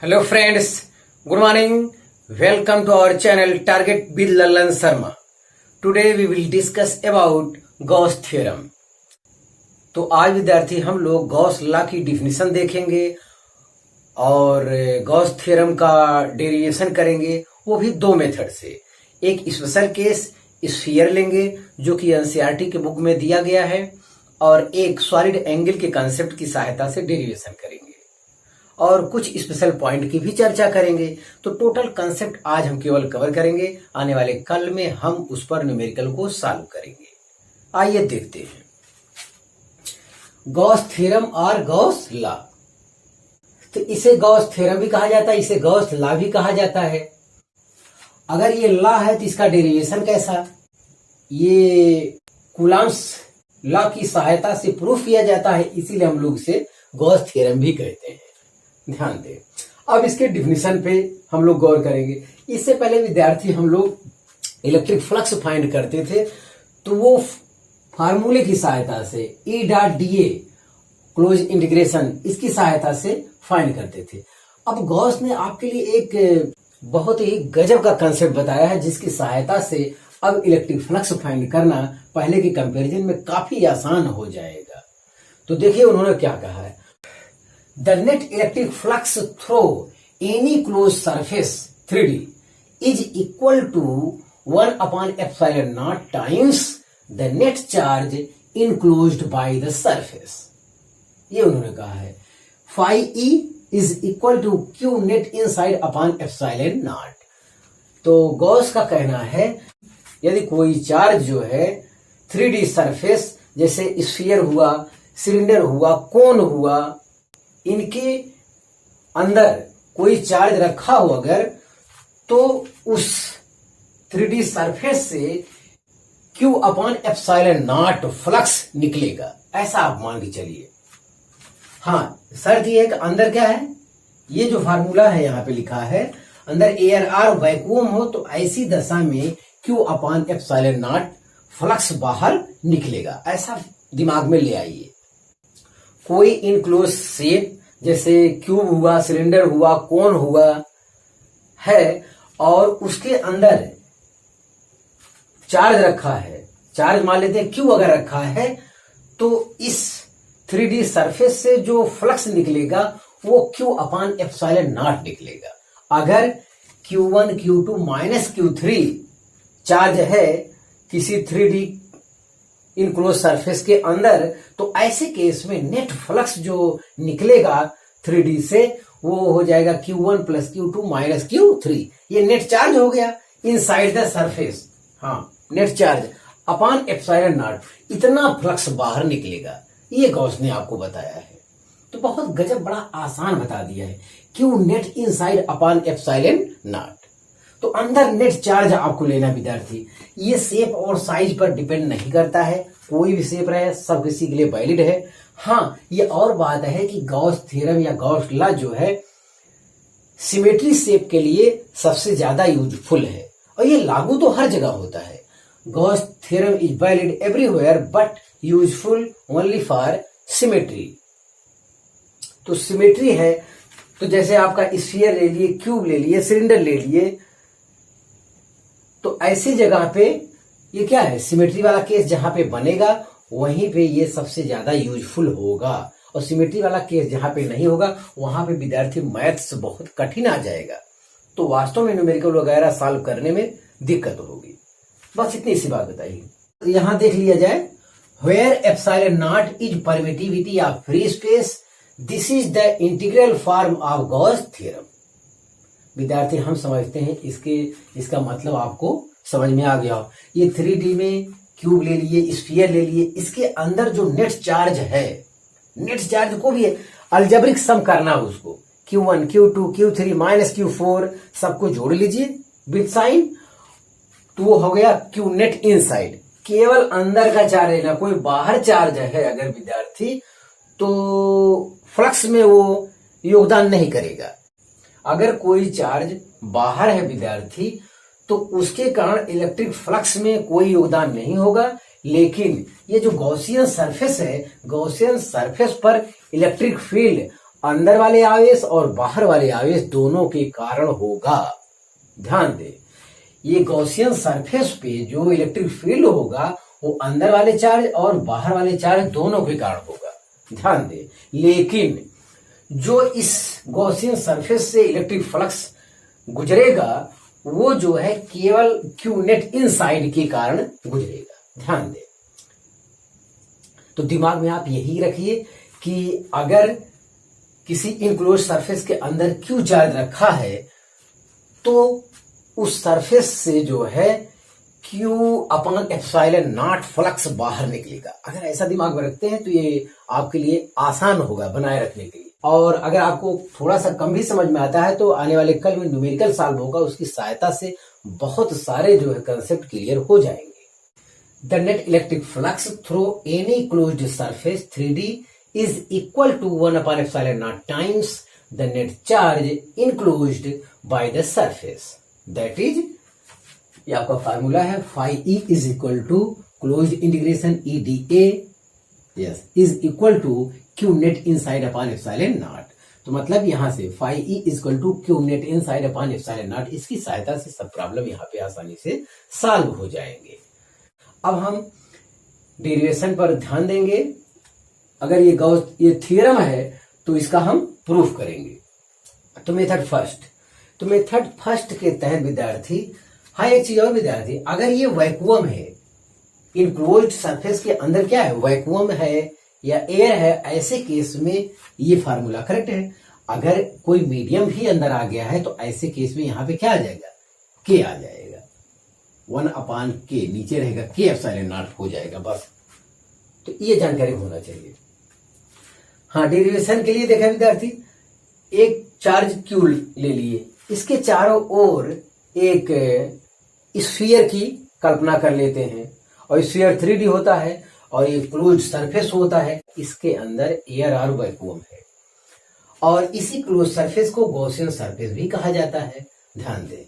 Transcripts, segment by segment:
Hello friends, good morning. Welcome to our channel Target with Lallan Sharma. Today we will discuss about Gauss theorem. तो आज विद्यार्थी हम लोग Gauss law की definition देखेंगे और गॉस थ्योरम का डेरिवेशन करेंगे, वो भी दो मेथड से। एक स्पेशल केस स्फीयर लेंगे जो कि एनसीईआरटी के बुक में दिया गया है, और एक सॉलिड एंगल के कंसेप्ट की सहायता से डेरिवेशन करेंगे और कुछ स्पेशल पॉइंट की भी चर्चा करेंगे। तो टोटल कंसेप्ट आज हम केवल कवर करेंगे, आने वाले कल में हम उस पर न्यूमेरिकल को सॉल्व करेंगे। आइए देखते हैं गॉस थ्योरम और गॉस लॉ। तो इसे गॉस थ्योरम भी कहा जाता है, इसे गॉस लॉ भी कहा जाता है। अगर ये लॉ है तो इसका डेरिवेशन कैसा, ये कूलम्ब्स लॉ की सहायता से प्रूफ किया जाता है, इसीलिए हम लोग इसे गॉस थ्योरम भी कहते हैं। ध्यान दें, अब इसके डिफिनीशन पे हम लोग गौर करेंगे। इससे पहले विद्यार्थी हम लोग इलेक्ट्रिक फ्लक्स फाइंड करते थे, तो वो फार्मूले की सहायता से E.dA क्लोज इंटीग्रेशन, इसकी सहायता से फाइंड करते थे। अब गॉस ने आपके लिए एक बहुत ही गजब का कंसेप्ट बताया है, जिसकी सहायता से अब इलेक्ट्रिक फ्लक्स फाइंड करना पहले के कंपैरिजन में काफी आसान हो जाएगा। तो देखिए उन्होंने क्या कहा है, The net electric flux through any closed surface 3D is equal to 1 upon epsilon naught times the net charge enclosed by the surface। ये उन्होंने कहा है phi E is equal to Q net inside upon epsilon naught। तो Gauss का कहना है यदि कोई चार्ज जो है 3D सरफेस, जैसे स्फीयर हुआ, सिलेंडर हुआ, कोन हुआ, इनके अंदर कोई चार्ज रखा हो अगर, तो उस 3D सरफेस से Q upon epsilon not flux निकलेगा, ऐसा आप मान के चलिए। हाँ, शर्त यह है कि अंदर क्या है, ये जो फार्मूला है यहां पे लिखा है, अंदर एयर आर वैक्यूम हो तो ऐसी दशा में Q upon epsilon not flux बाहर निकलेगा, ऐसा दिमाग में ले आइए। कोई इनक्लोज शेप जैसे क्यूब हुआ, सिलेंडर हुआ, कोन हुआ है, और उसके अंदर चार्ज रखा है, चार्ज मान लेते हैं क्यू अगर रखा है, तो इस 3D सरफेस से जो फ्लक्स निकलेगा वो क्यू अपॉन एप्सिलॉन नॉट निकलेगा। अगर Q1 Q2 minus Q3 charge है किसी 3D इनक्लोज सरफेस के अंदर, तो ऐसे केस में नेट फ्लक्स जो निकलेगा 3D से वो हो जाएगा Q1 plus Q2 minus Q3। ये नेट चार्ज हो गया इनसाइड द सरफेस। हाँ, net charge upon epsilon not, इतना फ्लक्स बाहर निकलेगा। ये गॉस ने आपको बताया है, तो बहुत गजब, बड़ा आसान बता दिया है। Q net inside upon epsilon not, तो अंदर नेट चार्ज आपको लेना विद्यार्थी। ये शेप और साइज पर डिपेंड नहीं करता है, कोई भी शेप रहे सब किसी के लिए वैलिड है। हाँ, ये और बात है कि गॉस थ्योरम या गॉस लॉ जो है सिमेट्री शेप के लिए सबसे ज्यादा यूजफुल है, और ये लागू तो हर जगह होता है। Gauss theorem is valid everywhere but useful only for symmetry. तो सिमेट्री है, तो जैसे आपका स्फीयर ले लिए, क्यूब ले लिए, सिलेंडर ले लिए, तो ऐसी जगह पे ये क्या है, सिमेट्री वाला केस जहां पे बनेगा वहीं पे ये सबसे ज्यादा यूजफुल होगा, और सिमेट्री वाला केस जहां पे नहीं होगा वहां पे विद्यार्थी मैथ्स बहुत कठिन आ जाएगा, तो वास्तव में न्यूमेरिकल वगैरह सॉल्व करने में दिक्कत होगी। बस इतनी सी बात बताइए। यहां देख लिया जाए, where epsilon naught is permittivity of free space, this is the integral form of Gauss theorem. विद्यार्थी हम समझते हैं इसका मतलब आपको समझ में आ गया हो। ये 3D में क्यूब ले लिए, स्फीयर ले लिए, इसके अंदर जो नेट चार्ज है, नेट चार्ज को भी अलजेब्रिक सम करना है उसको, Q1 Q2 Q3 minus Q4 सबको जोड़ लीजिए विद साइन, तो वो हो गया Q नेट इनसाइड। केवल अंदर का चार्ज लेना, कोई बाहर चार्ज है अगर विद्यार्थी, तो फ्लक्स में वो योगदान नहीं करेगा। अगर कोई चार्ज बाहर है विद्यार्थी, तो उसके कारण इलेक्ट्रिक फ्लक्स में कोई योगदान नहीं होगा, लेकिन ये जो गॉसियन सरफेस है, गॉसियन सरफेस पर इलेक्ट्रिक फील्ड अंदर वाले आवेश और बाहर वाले आवेश दोनों के कारण होगा। ध्यान दें, ये गॉसियन सरफेस पे जो इलेक्ट्रिक फील्ड होगा वो अंदर वाले चार्ज और बाहर वाले चार्ज दोनों के कारण होगा। ध्यान दें, लेकिन जो इस गॉसियन सरफेस से इलेक्ट्रिक फ्लक्स गुजरेगा वो जो है केवल क्यू नेट इनसाइड के कारण गुजरेगा। ध्यान दें, तो दिमाग में आप यही रखिए कि अगर किसी इनक्लोज सरफेस के अंदर क्यू चार्ज रखा है तो उस सरफेस से जो है Q upon epsilon not flux बाहर निकलेगा। अगर ऐसा दिमाग में रखते हैं तो ये आपके लिए आसान होगा बनाए रखने के लिए। और अगर आपको थोड़ा सा कम भी समझ में आता है तो आने वाले कल में न्यूमेरिकल सॉल्व होगा, उसकी सहायता से बहुत सारे जो है कंसेप्ट क्लियर हो जाएंगे। The net electric flux through any closed surface 3D is equal to 1 upon epsilon naught times the net charge enclosed by the surface. That is, ये आपका फार्मूला है, phi E is equal to closed integration E dA, yes, is equal to Q net inside upon epsilon naught. तो मतलब यहां से phi E is equal to Q net inside upon epsilon naught, इसकी सहायता से सब problem यहाँ पे आसानी से सॉल्व हो जाएंगे। अब हम डेरिवेशन पर ध्यान देंगे। अगर ये थ्योरम है तो इसका हम प्रूफ करेंगे। तो मेथड फर्स्ट के तहत विद्यार्थी, हाँ एक चीज और विद्यार्थी, अगर ये वैक्यूम है, इनक्लोज्ड सरफेस के अंदर क्या है, वैक्यूम है या एयर है, ऐसे केस में ये फार्मूला करेक्ट है। अगर कोई मीडियम भी अंदर आ गया है तो ऐसे केस में यहाँ पे क्या आ जाएगा, के आ जाएगा, 1 अपान के, नीचे रहेगा के एप्सिलॉन नॉट हो जाएगा बस। तो ये जानकारी होना चाहिए। हाँ, डेरिवेशन के लिए देखा विद्यार्थी, एक चार्ज क्यू ले लिए, इसके चारों ओर एक स्फीयर की कल्पना कर लेते हैं और स्फीयर 3D होता है और ये क्लोज सरफेस होता है, इसके अंदर एयर और वैक्यूम है और इसी क्लोज सरफेस को गॉसियन सरफेस भी कहा जाता है। ध्यान दें,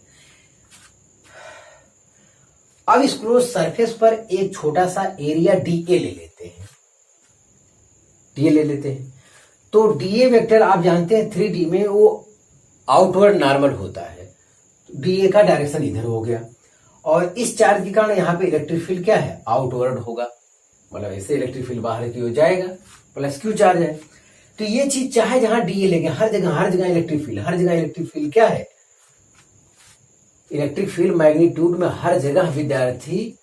अब इस क्लोज सरफेस पर एक छोटा सा एरिया डीए ले लेते हैं। तो डीए वेक्टर आप जानते हैं 3D में वो आउटवर्ड नॉर्मल होता है, डीए का डायरेक्शन इधर हो गया और इस चार्ज के कारण यहाँ पे इलेक्ट्रिक फील्ड क्या है, आउटवर्ड होगा, मतलब ऐसे इलेक्ट्रिक फील्ड बाहर की ओर जाएगा, प्लस क्यू चार्ज है। तो ये चीज चाहे जहां डीए लेंगे, हर जगह इलेक्ट्रिक फील्ड क्या है, इलेक्ट्रिक फील्ड मैग्नीट्यूड में हर जगह विद्यार्थी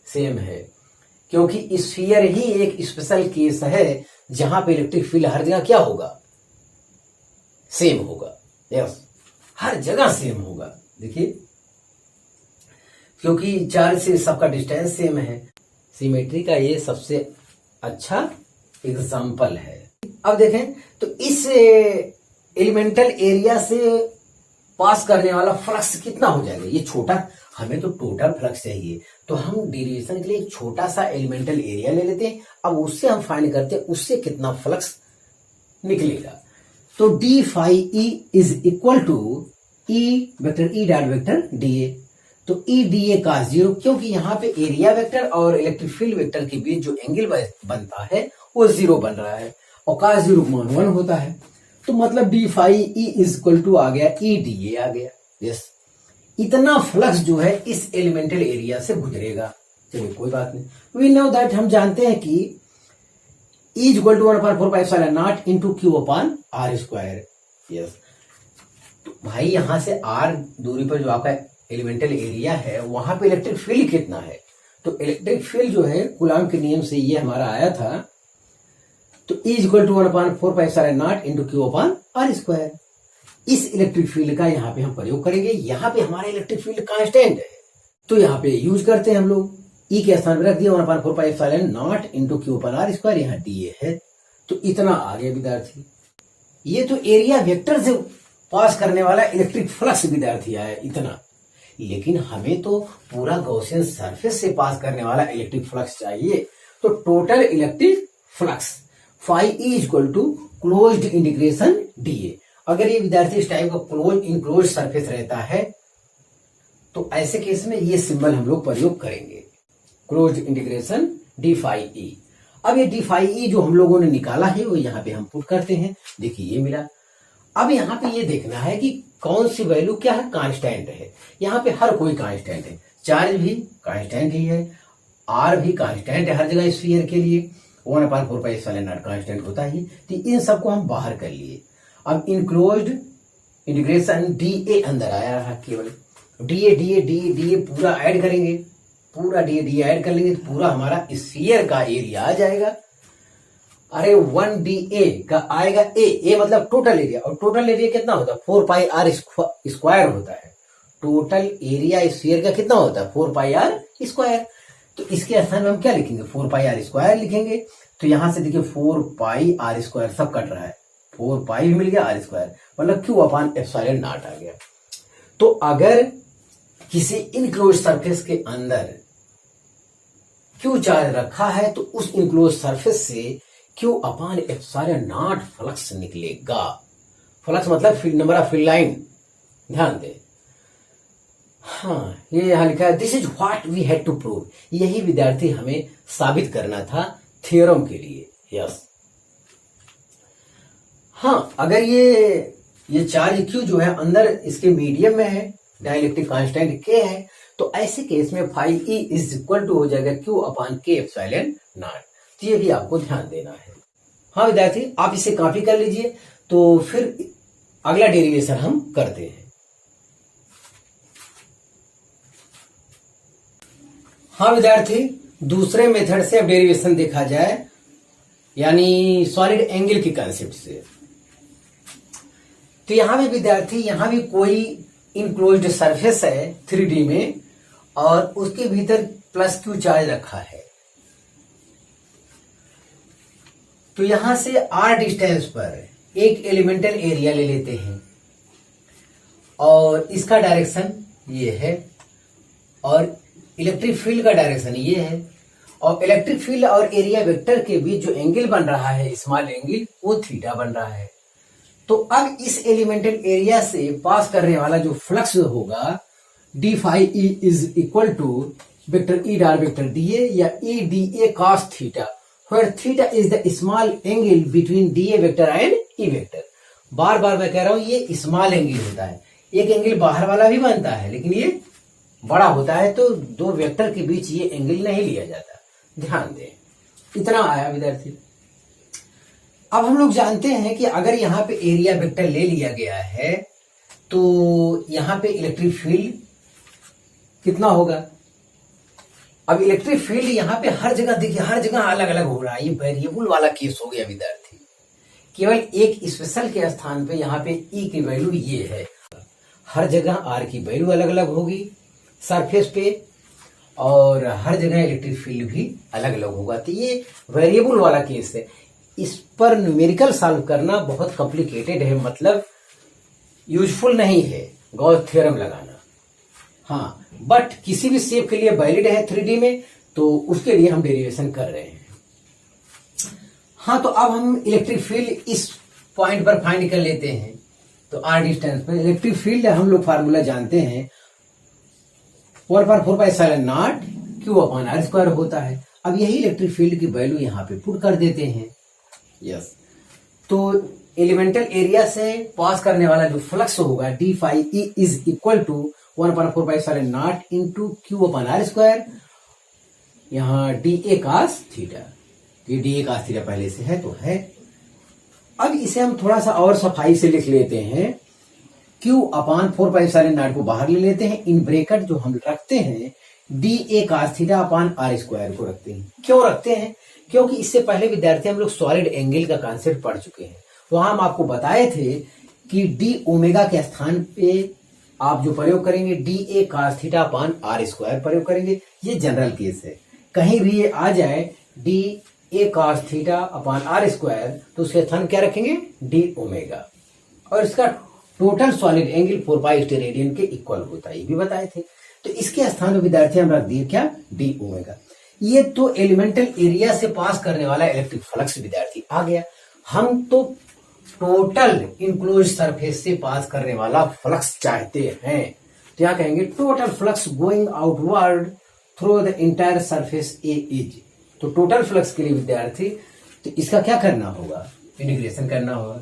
सेम है, क्योंकि स्फीयर ही एक स्पेशल केस है जहां पे इलेक्ट्रिक फील्ड हर जगह क्या होगा, सेम होगा। यस, हर जगह सेम होगा। देखिए, क्योंकि चार्ज से सबका डिस्टेंस सेम है, सिमेट्री का ये सबसे अच्छा एग्जाम्पल है। अब देखें तो इस एलिमेंटल एरिया से पास करने वाला फ्लक्स कितना हो जाएगा, ये छोटा, हमें तो टोटल फ्लक्स चाहिए, तो हम डेरिवेशन के लिए एक छोटा सा एलिमेंटल एरिया ले लेते हैं। अब उससे हम फाइंड करते हैं उससे कितना फ्लक्स निकलेगा। तो d phi E is equal to E vector E dot vector dA. तो ई डीए का 0, क्योंकि यहाँ पे एरिया वेक्टर और इलेक्ट्रिक फील्ड वेक्टर के बीच जो एंगल बनता है वो 0 बन रहा है और का 0 मान 1 होता है। तो मतलब d phi E is equal to आ गया ई डीए आ गया। यस, इतना फ्लक्स जो है इस एलिमेंटल एरिया से गुजरेगा। चलिए कोई बात नहीं, वी नो दैट, हम जानते हैं कि E equal to 1/4πε0 into q upon r square. Yes, तो भाई यहां से r दूरी पर जो आपका एलिमेंटल एरिया है वहां पे इलेक्ट्रिक फील्ड कितना है, तो इलेक्ट्रिक फील्ड जो है कूलॉम के नियम से ये हमारा आया था, तो E equal to 1/4πε0 into q upon r square. इस इलेक्ट्रिक फील्ड का यहाँ पे हम प्रयोग करेंगे। यहाँ पे हमारा इलेक्ट्रिक फील्ड कांस्टेंट है तो यहाँ पे यूज करते हैं हम लोग, ई के स्थान पर रख दिया 1/4πε0 into q upon r square, यहाँ डीए है। तो इतना आ गया विद्यार्थी। ये तो एरिया वेक्टर से पास करने वाला इलेक्ट्रिक फ्लक्स विद्यार्थी आया इतना, लेकिन हमें तो पूरा गॉसियन सरफेस से पास करने वाला इलेक्ट्रिक फ्लक्स चाहिए। तो total electric flux phi E equal to closed integration dA. अगर ये विद्यार्थी इस टाइप का इनक्लोज सरफेस रहता है तो ऐसे केस में ये सिंबल हम लोग प्रयोग करेंगे, closed integration d phi E. अब ये डी फाई ई जो हम लोगों ने निकाला है वो यहाँ पे हम पुट करते हैं। देखिए ये मिला। अब यहाँ पे ये देखना है कि कौन सी वैल्यू क्या है, कांस्टेंट है। यहाँ पे हर कोई कांस्टेंट है, चार्ज भी कांस्टेंट ही है, आर भी कांस्टेंट है हर जगह स्फीयर के लिए, 1/4πε0 कांस्टेंट होता ही। तो इन सबको हम बाहर कर लिए। अब इनक्लोज्ड इंटीग्रेशन डी ए अंदर आया रहा, केवल डी ए पूरा ऐड करेंगे, पूरा डी ए ऐड कर लेंगे तो पूरा हमारा स्फीयर का एरिया आ जाएगा। अरे 1dA का आएगा ए मतलब टोटल एरिया, और टोटल एरिया कितना होता है, 4πr² होता है। टोटल एरिया स्फीयर का कितना होता है, 4πr²। तो इसके स्थान में हम क्या लिखेंगे, 4πr² लिखेंगे। तो यहां से देखिए 4πr² सब कट रहा है, 4π भी मिल गया, r², मतलब Q/ε0 आ गया। तो अगर किसी इनक्लोज सरफेस के अंदर Q चार्ज रखा है तो उस इनक्लोज सरफेस से Q/ε0 फ्लक्स निकलेगा। फ्लक्स मतलब नंबर ऑफ फील्ड लाइन, ध्यान दे। हाँ, ये यहां लिखा है this is what we had to prove. यही विद्यार्थी हमें साबित करना था थ्योरम के लिए। यस, हाँ, अगर ये चार्ज Q जो है अंदर इसके मीडियम में है, डाइलेक्ट्रिक कांस्टेंट K है, तो ऐसे केस में phi E is equal to हो जाएगा Q/K∈0। तो ये भी आपको ध्यान देना है। हाँ विद्यार्थी, आप इसे कॉपी कर लीजिए। तो फिर अगला डेरिवेशन हम करते हैं। हाँ विद्यार्थी, दूसरे मेथड से अब डेरिवेशन देखा जाए, यानी सॉलिड एंगल की कंसेप्ट से। तो यहां भी विद्यार्थी, यहां भी कोई इनक्लोज्ड सरफेस है 3D में, और उसके भीतर +Q चार्ज रखा है। तो यहां से r डिस्टेंस पर एक एलिमेंटल एरिया ले लेते हैं, और इसका डायरेक्शन ये है, और इलेक्ट्रिक फील्ड का डायरेक्शन ये है, और इलेक्ट्रिक फील्ड और एरिया वेक्टर के बीच जो एंगल बन रहा है, स्मॉल एंगल, वो थीटा बन रहा है। तो अब इस एलिमेंटल एरिया से पास करने वाला जो फ्लक्स होगा, d phi E is equal to vector E dot vector d A, या E d A cos theta, where theta is the small angle between dA vector and E vector. बार बार मैं कह रहा हूं ये स्मॉल एंगल होता है, एक एंगल बाहर वाला भी बनता है लेकिन ये बड़ा होता है, तो दो वेक्टर के बीच ये एंगल नहीं लिया जाता, ध्यान दें। इतना आया विद्यार्थी। अब हम लोग जानते हैं कि अगर यहाँ पे एरिया वेक्टर ले लिया गया है तो यहाँ पे इलेक्ट्रिक फील्ड कितना होगा। अब इलेक्ट्रिक फील्ड यहाँ पे हर जगह देखिए, हर जगह अलग अलग हो रहा है। ये वेरिएबल वाला केस हो गया विद्यार्थी। केवल एक स्पेशल के स्थान पे यहाँ पे E की वैल्यू ये है, हर जगह R की वैल्यू अलग अलग होगी सरफेस पे, और हर जगह इलेक्ट्रिक फील्ड भी अलग अलग होगा। तो ये वेरिएबल वाला केस है। इस पर न्यूमेरिकल सॉल्व करना बहुत कॉम्प्लिकेटेड है, मतलब यूजफुल नहीं है गॉस थ्योरम लगाना। हाँ, बट किसी भी शेप के लिए वैलिड है 3D में, तो उसके लिए हम डेरिवेशन कर रहे हैं। हाँ, तो अब हम इलेक्ट्रिक फील्ड इस पॉइंट पर फाइंड कर लेते हैं। तो r डिस्टेंस पर इलेक्ट्रिक फील्ड हम लोग फार्मूला जानते हैं, 1/4πε0 Q/r² होता है। अब यही इलेक्ट्रिक फील्ड की वैल्यू यहाँ पे पुट कर देते हैं। यस, तो एलिमेंटल एरिया से पास करने वाला जो फ्लक्स होगा d phi E is equal to 1/4πε0 into Q/r², यहाँ डी ए कास थीटा। ये डी ए कास थीटा पहले से है तो है। अब इसे हम थोड़ा सा और सफाई से लिख लेते हैं। Q/4πε0 को बाहर ले लेते हैं, इन ब्रैकेट जो हम रखते हैं d A cos theta upon r² को रखते हैं। क्यों रखते हैं? क्योंकि इससे पहले विद्यार्थी हम लोग सॉलिड एंगल का कॉन्सेप्ट पढ़ चुके हैं। वहां हम आपको बताए थे कि डी ओमेगा के स्थान पे आप जो प्रयोग करेंगे d A cos theta upon r² प्रयोग करेंगे। ये जनरल केस है, कहीं भी ये आ जाए d A cos theta upon r², तो उसके स्थान क्या रखेंगे डी ओमेगा, और इसका टोटल सॉलिड एंगल 4π रेडियन के इक्वल होता है, ये भी बताए थे। तो इसके स्थान पर विद्यार्थी हम रख दिए क्या, डी ओमेगा। ये तो एलिमेंटल एरिया से पास करने वाला इलेक्ट्रिक फ्लक्स विद्यार्थी आ गया। हम तो टोटल इंक्लोज सरफेस से पास करने वाला फ्लक्स चाहते हैं, तो यहां कहेंगे total flux going outward through the entire surface A is तो टोटल फ्लक्स के लिए विद्यार्थी तो इसका क्या करना होगा, इंटीग्रेशन करना होगा,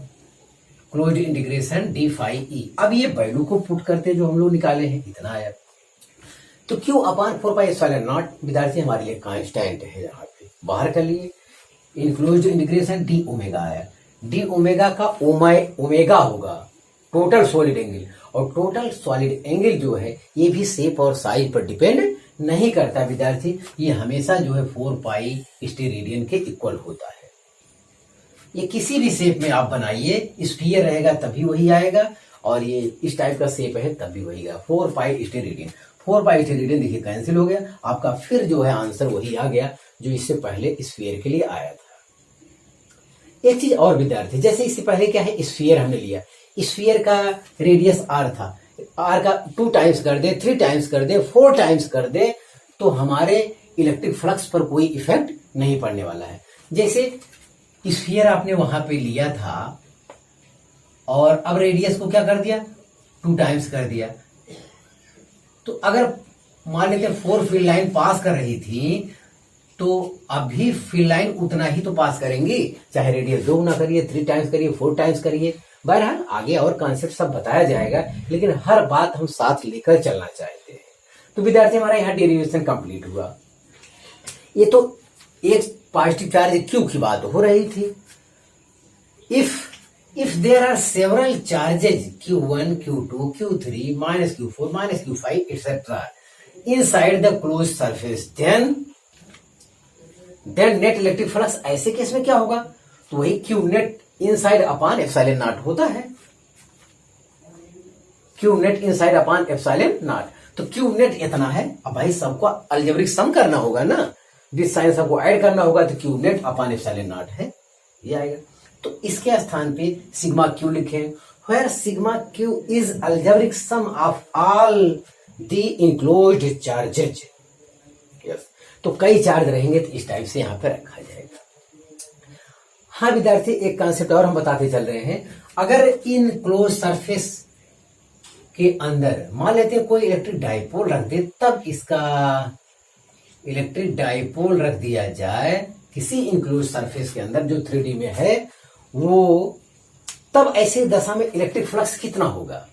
closed integration d phi E. अब ये वैल्यू को पुट करते जो हम लोग निकाले हैं इतना आया, तो क्यू अपान 4πε0 विद्यार्थी हमारे लिए कांस्टेंट है, यहाँ पे बाहर कर लिए। इनक्लोज्ड इंटीग्रेशन डी ओमेगा आया, डी ओमेगा का ओमेगा होगा टोटल सॉलिड एंगल, और टोटल सॉलिड एंगल जो है ये भी शेप और साइज पर डिपेंड नहीं करता विद्यार्थी, ये हमेशा जो है 4π स्टेरेडियन के इक्वल होता है। ये किसी भी शेप में आप बनाइए, स्फीयर रहेगा तभी वही आएगा, और ये इस टाइप का शेप है तब भी वही आएगा, 4π स्टेरेडियन। 4π स्टेरेडियन देखिए कैंसिल हो गया, आपका फिर जो है आंसर वही आ गया जो इससे पहले स्फीयर के लिए आया था। एक चीज और विद्यार्थी, जैसे इससे पहले क्या है, स्फीयर हमने लिया, स्फीयर का रेडियस r था, r का 2 टाइम्स कर दे, 3 टाइम्स कर दे, 4 टाइम्स कर दे, तो हमारे इलेक्ट्रिक फ्लक्स पर कोई इफेक्ट नहीं पड़ने वाला है। जैसे स्फीयर आपने वहां पे लिया था और अब रेडियस को क्या कर दिया, 2 टाइम्स कर दिया, तो अगर मान लेते 4 फील्ड लाइन पास कर रही थी तो अभी फील्ड लाइन उतना ही तो पास करेंगी, चाहे रेडियस 2 गुना करिए, 3 टाइम्स करिए, 4 टाइम्स करिए। बहरहाल आगे और कॉन्सेप्ट सब बताया जाएगा, लेकिन हर बात हम साथ लेकर चलना चाहते हैं। तो विद्यार्थी हमारा यहाँ डेरिवेशन कंप्लीट हुआ। ये तो एक पॉजिटिव चार्ज क्यू की बात हो रही थी। If there are several charges Q1, Q2, Q3, -Q4, -Q5 etc. inside the closed surface, then net electric flux, ऐसे केस में क्या होगा, तो वही Q net inside upon epsilon not होता है, Q net inside upon epsilon not. तो Q net इतना है, अब भाई सबको अलजेब्रिक सम करना होगा ना, जिस साइन सबको ऐड करना होगा, तो Q net upon epsilon naught है, ये आएगा। तो इसके स्थान पे सिग्मा Q लिखें, where sigma Q is algebraic sum of all the enclosed charges. Yes, तो कई चार्ज रहेंगे तो इस टाइप से यहां पे रखा जाएगा। हाँ विद्यार्थी, एक कॉन्सेप्ट और हम बताते चल रहे हैं, अगर इन क्लोज सरफेस के अंदर मान लेते हैं कोई इलेक्ट्रिक डाइपोल रख दे, तब इसका इलेक्ट्रिक डाइपोल रख दिया जाए किसी इनक्लोज सरफेस के अंदर जो 3D में है, वो तब ऐसे दशा में इलेक्ट्रिक फ्लक्स कितना होगा,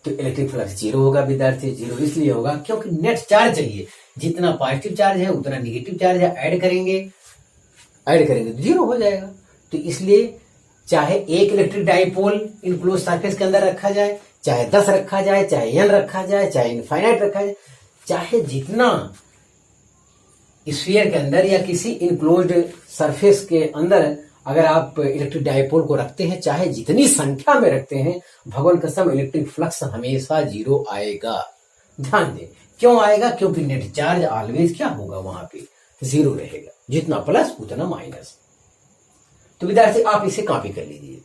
तो इलेक्ट्रिक फ्लक्स 0 होगा विद्यार्थी। 0 इसलिए होगा क्योंकि नेट चार्ज चाहिए, जितना पॉजिटिव चार्ज है उतना निगेटिव चार्ज है, ऐड करेंगे तो 0 हो जाएगा। तो इसलिए चाहे एक इलेक्ट्रिक डाइपोल इनक्लोज सरफेस के अंदर रखा जाए, चाहे 10 रखा जाए, चाहे n रखा जाए, चाहे इनफाइनाइट रखा जाए, चाहे जितना स्फीयर के अंदर या किसी इनक्लोज्ड सरफेस के अंदर अगर आप इलेक्ट्रिक डाइपोल को रखते हैं, चाहे जितनी संख्या में रखते हैं, भगवान कसम इलेक्ट्रिक फ्लक्स हमेशा 0 आएगा। ध्यान दें, क्यों आएगा, क्योंकि नेट चार्ज ऑलवेज क्या होगा, वहां पे 0 रहेगा, जितना प्लस उतना माइनस। तो विद्यार्थी आप इसे कॉपी कर लीजिए।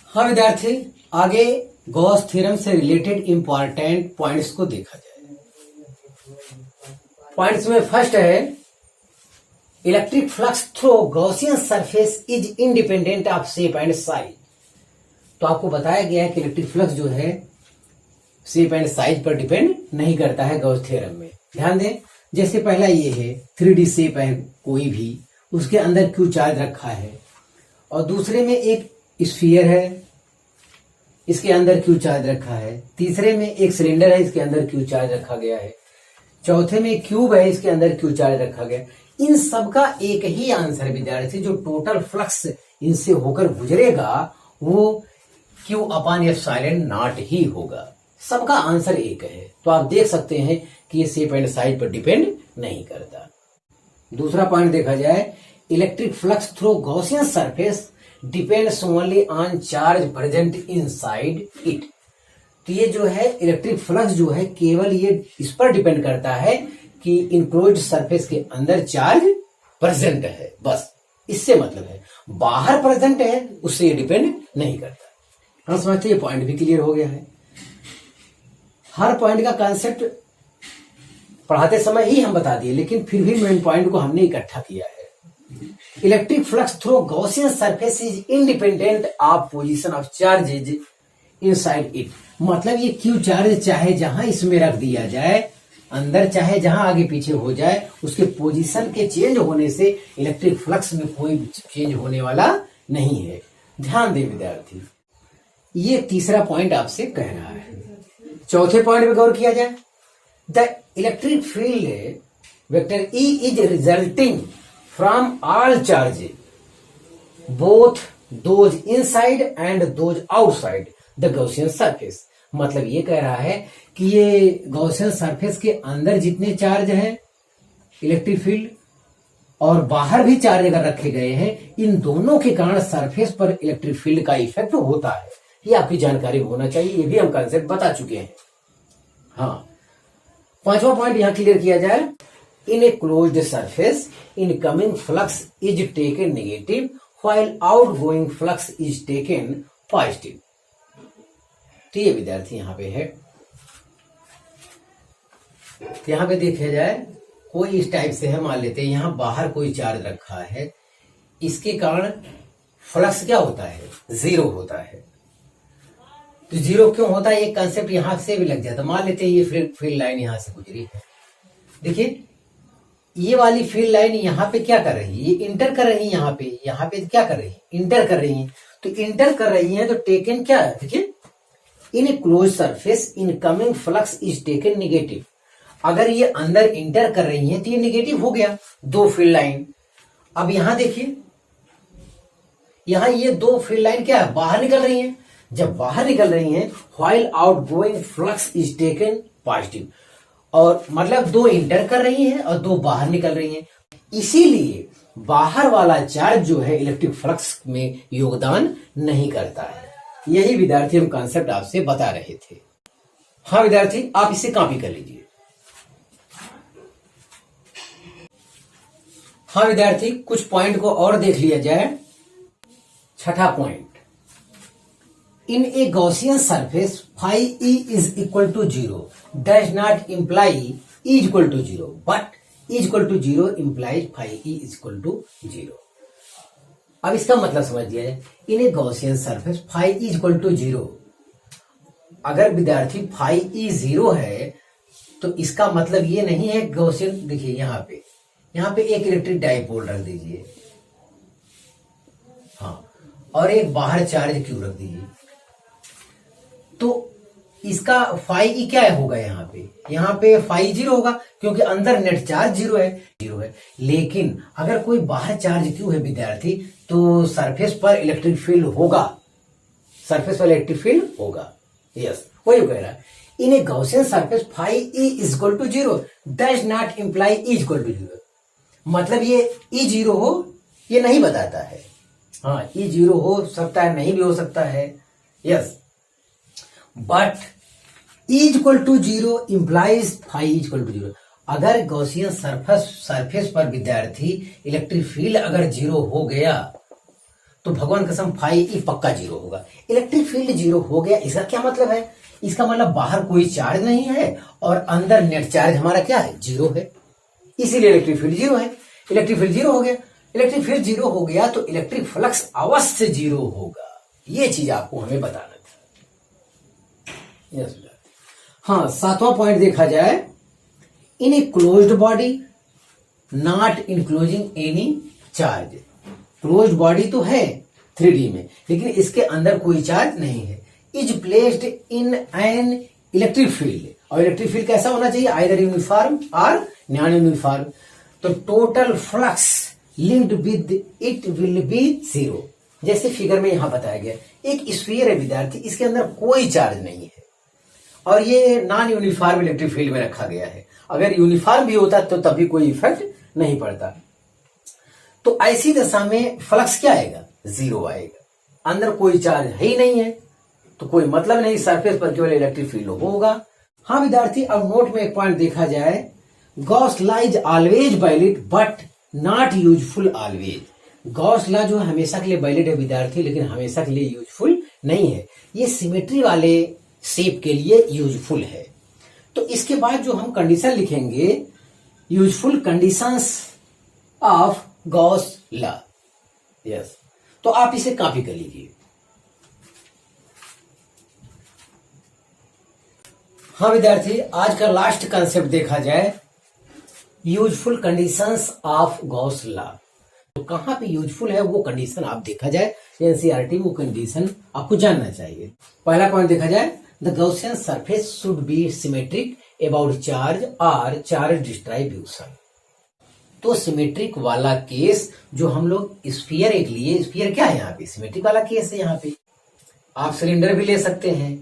हाँ विद्यार्थी, आगे गॉस थ्योरम से रिलेटेड इंपॉर्टेंट पॉइंट्स को देखा जाए। पॉइंट्स में फर्स्ट है, electric flux through Gaussian surface is independent of shape and size. तो आपको बताया गया है कि इलेक्ट्रिक फ्लक्स जो है शेप एंड साइज पर डिपेंड नहीं करता है गॉस थ्योरम में। ध्यान दें, जैसे पहला ये है 3D शेप है कोई भी, उसके अंदर क्यू चार्ज रखा है, और दूसरे में एक स्फीयर है, इसके अंदर क्यू चार्ज रखा है, तीसरे में एक सिलेंडर है, इसके अंदर क्यू चार्ज रखा गया है, चौथे में क्यूब है, इसके अंदर क्यू चार्ज रखा गया। इन सब का एक ही आंसर विद्यार्थी, जो टोटल फ्लक्स इनसे होकर गुजरेगा वो क्यू अपान एप्सिलॉन नॉट ही होगा। सबका आंसर एक है। तो आप देख सकते हैं कि ये शेप एंड साइज पर डिपेंड नहीं करता। दूसरा पॉइंट देखा जाए, electric flux through Gaussian surface depends only on charge present inside it. तो ये जो है इलेक्ट्रिक फ्लक्स जो है केवल ये इस पर डिपेंड करता है कि इनक्लोज्ड सरफेस के अंदर चार्ज प्रेजेंट है, बस इससे मतलब है। बाहर प्रेजेंट है उससे ये डिपेंड नहीं करता। हम समझते ये पॉइंट भी क्लियर हो गया है। हर पॉइंट का कॉन्सेप्ट पढ़ाते समय ही हम बता दिए, लेकिन फिर भी मेन पॉइंट को हमने इकट्ठा किया है। Electric flux through Gaussian surface is independent of position of charges inside it, मतलब ये क्यू चार्ज चाहे जहां इसमें रख दिया जाए अंदर, चाहे जहां आगे पीछे हो जाए, उसके पोजीशन के चेंज होने से इलेक्ट्रिक फ्लक्स में कोई चेंज होने वाला नहीं है। ध्यान दे विद्यार्थी, ये तीसरा पॉइंट आपसे कह रहा है। चौथे पॉइंट में गौर किया जाए, the electric field vector E is resulting from all charges both those inside and those outside the Gaussian surface. मतलब ये कह रहा है कि ये गॉसियन सरफेस के अंदर जितने चार्ज हैं इलेक्ट्रिक फील्ड और बाहर भी चार्ज अगर रखे गए हैं, इन दोनों के कारण सरफेस पर इलेक्ट्रिक फील्ड का इफेक्ट होता है। ये आपकी जानकारी होना चाहिए, ये भी हम कंसेप्ट बता चुके हैं। हाँ, पांचवा पॉइंट यहां क्लियर किया जाए, in a closed surface incoming flux is taken negative while outgoing flux is taken positive. तो ये विद्यार्थी यहां पे है, यहां पे देखा जाए कोई इस टाइप से है, मान लेते हैं यहां बाहर कोई चार्ज रखा है, इसके कारण फ्लक्स क्या होता है, जीरो होता है। तो जीरो क्यों होता है, एक कंसेप्ट यहां से भी लग जाता। मान लेते हैं ये फील्ड लाइन यहां से गुजरी है, देखिए ये वाली फील्ड लाइन यहां पे क्या कर रही है, ये इंटर कर रही है, यहाँ पे क्या कर रही है, इंटर कर रही है। तो इंटर कर रही है तो टेकन क्या है, देखिए in a close surface incoming flux is taken negative. अगर ये अंदर इंटर कर रही है तो ये नेगेटिव हो गया, दो फील्ड लाइन। अब यहां देखिए, यहां ये दो फील्ड लाइन क्या है, बाहर निकल रही है। जब बाहर निकल रही हैं, while outgoing flux is taken positive, और मतलब दो इंटर कर रही हैं और दो बाहर निकल रही हैं। इसीलिए बाहर वाला चार्ज जो है इलेक्ट्रिक फ्लक्स में योगदान नहीं करता है। यही विद्यार्थी हम कॉन्सेप्ट आपसे बता रहे थे। हाँ विद्यार्थी, आप इसे कॉपी कर लीजिए। हाँ विद्यार्थी, कुछ पॉइंट को और देख लिया जाए। छठा point, in a Gaussian surface phi E is equal to zero does not imply E is equal to zero, but E is equal to zero implies phi E is equal to zero. अब इसका मतलब समझ लिया जाए, in a Gaussian surface phi E is equal to zero. अगर विद्यार्थी phi E zero है तो इसका मतलब ये नहीं है गॉसियन, देखिए यहाँ पे एक इलेक्ट्रिक डाइपोल रख दीजिए, हाँ, और एक बाहर चार्ज क्यू रख दीजिए, तो इसका फाई ई क्या होगा, यहाँ पे फाई जीरो होगा क्योंकि अंदर नेट चार्ज जीरो है। लेकिन अगर कोई बाहर चार्ज क्यू है विद्यार्थी, तो सरफेस पर इलेक्ट्रिक फील्ड होगा, यस, वही कह रहा है। In a Gaussian surface phi E is equal to zero does not imply E is equal to zero. मतलब ये ई जीरो हो ये नहीं बताता है, हाँ, ई जीरो हो सकता है, नहीं भी हो सकता है, yes, but E equal to zero implies phi is equal to zero. अगर गॉसियन सरफेस पर विद्यार्थी इलेक्ट्रिक फील्ड अगर जीरो हो गया तो भगवान कसम फाई ई पक्का जीरो होगा। इलेक्ट्रिक फील्ड जीरो हो गया, इसका क्या मतलब है, इसका मतलब बाहर कोई चार्ज नहीं है और अंदर नेट चार्ज हमारा क्या है, जीरो है, इसीलिए इलेक्ट्रिक फील्ड जीरो है। इलेक्ट्रिक फील्ड जीरो हो गया, इलेक्ट्रिक फील्ड जीरो हो गया तो इलेक्ट्रिक फ्लक्स अवश्य जीरो होगा। ये चीज आपको हमें बताना था। यस, हाँ, सातवां पॉइंट देखा जाए, in a closed body not enclosing any charge. Closed body तो है 3D में, लेकिन इसके अंदर कोई चार्ज नहीं है। Is placed in an electric field, और इलेक्ट्रिक फील्ड कैसा होना चाहिए, आइदर यूनिफॉर्म और नॉन यूनिफॉर्म। तो total flux linked with it will be zero. जैसे फिगर में यहां बताया गया, एक स्फीयर है विद्यार्थी, इसके अंदर कोई चार्ज नहीं है और ये नॉन यूनिफॉर्म इलेक्ट्रिक फील्ड में रखा गया है। अगर यूनिफॉर्म भी होता तो तभी कोई इफेक्ट नहीं पड़ता। तो ऐसी दशा में फ्लक्स क्या आएगा, जीरो आएगा। अंदर कोई चार्ज है ही नहीं है तो कोई मतलब नहीं, सरफेस पर केवल इलेक्ट्रिक फील्ड होगा। हाँ विद्यार्थी, अब नोट में एक पॉइंट देखा जाए, Gauss law is always valid but not useful always. Gauss law जो हमेशा के लिए वैलिड है विद्यार्थी, लेकिन हमेशा के लिए यूजफुल नहीं है। ये सिमेट्री वाले शेप के लिए यूजफुल है। तो इसके बाद जो हम कंडीशन लिखेंगे, useful conditions of Gauss law, yes, तो आप इसे कॉपी कर लीजिए। हाँ विद्यार्थी, आज का लास्ट कंसेप्ट देखा जाए, useful conditions of Gauss law. तो कहां पे यूजफुल है वो कंडीशन आप देखा जाए, एनसीईआरटी वो कंडीशन आपको जानना चाहिए। पहला पॉइंट देखा जाए, the Gaussian surface should be symmetric about charge और चार्ज डिस्ट्रीब्यूशन। तो सिमेट्रिक वाला केस जो हम लोग स्फीयर एक लिए, स्फीयर क्या है यहाँ पे, सिमेट्रिक वाला केस है। यहाँ पे आप सिलेंडर भी ले सकते हैं,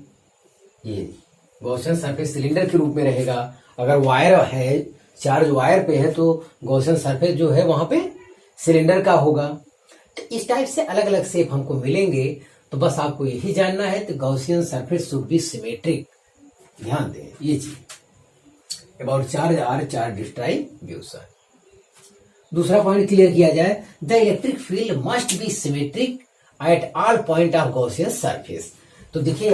ये गॉसियन सरफेस सिलेंडर के रूप में रहेगा। अगर वायर है, चार्ज वायर पे है, तो गॉसियन सरफेस जो है वहां पे सिलेंडर का होगा। तो इस टाइप से अलग अलग शेप हमको मिलेंगे। तो बस आपको यही जानना है, तो Gaussian surface should be symmetric, ध्यान दें ये चीज अबाउट चार्ज और चार्ज डिस्ट्रीब्यूशन। दूसरा पॉइंट क्लियर किया जाए, the electric field must be symmetric at all point of Gaussian surface. तो देखिए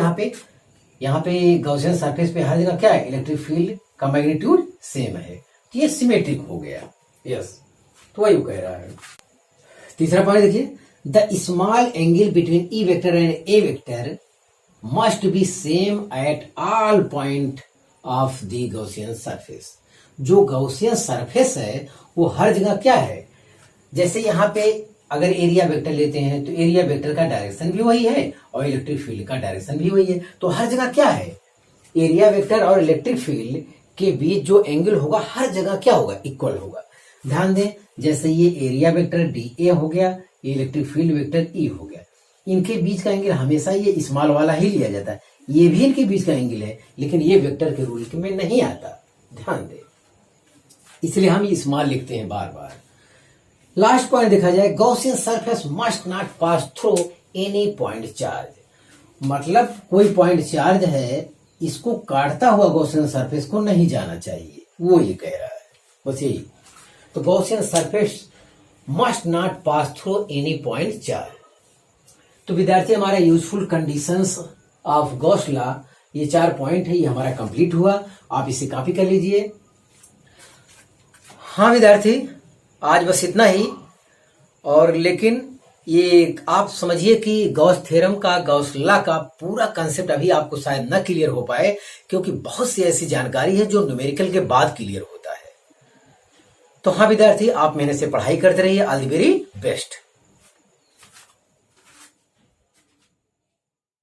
यहाँ पे गॉसियन सरफेस पे हर जगह क्या है, इलेक्ट्रिक फील्ड का मैग्नीट्यूड सेम है, तो ये सिमेट्रिक हो गया। यस, तो वही वो कह रहा है। तीसरा पॉइंट देखिए, the small angle between E vector and A vector must be same at all point of the Gaussian surface. जो गॉसियन सरफेस है वो हर जगह क्या है, जैसे यहाँ पे अगर एरिया वेक्टर लेते हैं तो एरिया वेक्टर का डायरेक्शन भी वही है और इलेक्ट्रिक फील्ड का डायरेक्शन भी वही है। तो हर जगह क्या है, एरिया वेक्टर और इलेक्ट्रिक फील्ड के बीच जो एंगल होगा हर जगह क्या होगा, इक्वल होगा। ध्यान दें, जैसे ये एरिया वेक्टर डी ए हो गया, ये इलेक्ट्रिक फील्ड वेक्टर ई हो गया, इनके बीच का एंगल हमेशा ये स्मॉल वाला ही लिया जाता है। ये भी इनके बीच का एंगल है, लेकिन ये वेक्टर के रूल में नहीं आता, ध्यान दें, इसलिए हम ये स्मॉल लिखते हैं बार बार। लास्ट पॉइंट देखा जाए, Gaussian surface must not pass through any point charge. मतलब कोई पॉइंट चार्ज है, इसको काटता हुआ गॉसियन सरफेस को नहीं जाना चाहिए, वो ये कह रहा है, बस यही। तो Gaussian surface must not pass through any point charge. तो विद्यार्थी, हमारा useful conditions of Gauss law ये 4 पॉइंट है, ये हमारा कंप्लीट हुआ। आप इसे कॉपी कर लीजिए। हाँ विद्यार्थी, आज बस इतना ही। और लेकिन ये आप समझिए कि गॉस थ्योरम का, गॉस लॉ का पूरा कंसेप्ट अभी आपको शायद न क्लियर हो पाए, क्योंकि बहुत सी ऐसी जानकारी है जो न्यूमेरिकल के बाद क्लियर होता है। तो हाँ विद्यार्थी, आप मेहनत से पढ़ाई करते रहिए। All the very best.